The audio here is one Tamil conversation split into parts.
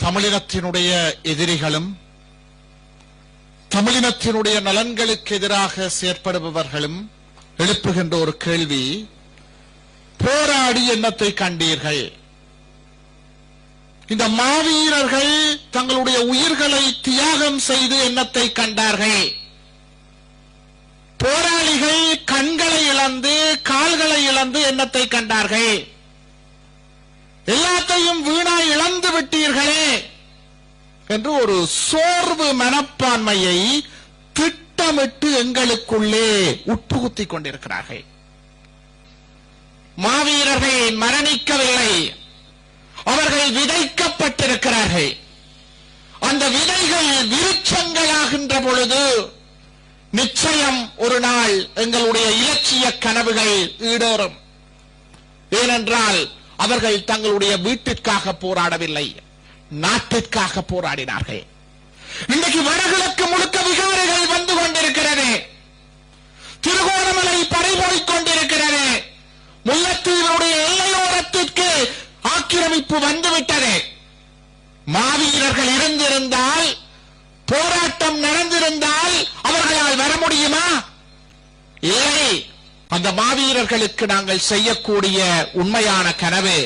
தமிழினத்தினுடைய எதிரிகளும் தமிழினத்தினுடைய நலன்களுக்கு எதிராக செயற்படுபவர்களும் எழுப்புகின்ற ஒரு கேள்வி, போராடி என்னத்தை கண்டீர்கள்? இந்த மாவீரர்கள் தங்களுடைய உயிர்களை தியாகம் செய்து என்னத்தை கண்டார்கள்? போராளிகள் கண்களை இழந்து கால்களை இழந்து என்னத்தை கண்டார்கள்? எல்லாத்தையும் வீணாய் இழந்து விட்டீர்களே என்று ஒரு சோர்வு மனப்பான்மையை திட்டமிட்டு எங்களுக்குள்ளே உட்புகுத்திக் கொண்டிருக்கிறார்கள். மாவீரர்கள் மரணிக்கவில்லை, அவர்கள் விதைக்கப்பட்டிருக்கிறார்கள். அந்த விதைகள் விருட்சங்களாகின்ற பொழுது நிச்சயம் ஒரு நாள் எங்களுடைய இலட்சிய கனவுகள் ஈடேறும். ஏனென்றால் அவர்கள் தங்களுடைய வீட்டிற்காக போராடவில்லை, நாட்டிற்காக போராடினார்கள். இன்றைக்கு வடகிழக்கு முழுக்க விகாரிகள் வந்து கொண்டிருக்கிறது, திருகோணமலை பறிபோய்க் கொண்டிருக்கிறது, முல்லைத்தீவுடைய எல்லையோரத்திற்கு ஆக்கிரமிப்பு வந்துவிட்டது. மாவீரர்கள் இருந்திருந்தால், போராட்டம் நடந்திருந்தால் அவர்களால் வர முடியுமா? இல்லை. அந்த மாவீரர்களுக்கு நாங்கள் செய்யக்கூடிய உண்மையான கனவு,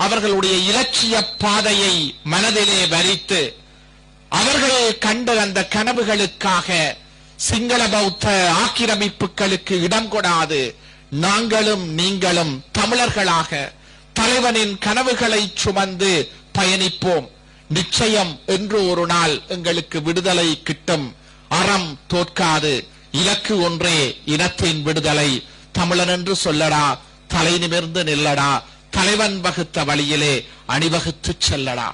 அவர்களுடைய இலட்சிய பாதையை மனதிலே வரித்து அவர்கள் கண்ட அந்த கனவுகளுக்காக சிங்கள பௌத்த ஆக்கிரமிப்புகளுக்கு இடம் கொடாது நாங்களும் நீங்களும் தமிழர்களாக தலைவனின் கனவுகளை சுமந்து பயணிப்போம். நிச்சயம் என்று ஒரு நாள் எங்களுக்கு விடுதலை கிட்டும். அறம் தோற்காது. இலக்கு ஒன்றே, இனத்தின் விடுதலை. தமிழன் என்று சொல்லடா, தலை நிமிர்ந்து நில்லடா, தலைவன் வகுத்த வழியிலே அணிவகுத்து செல்லடா.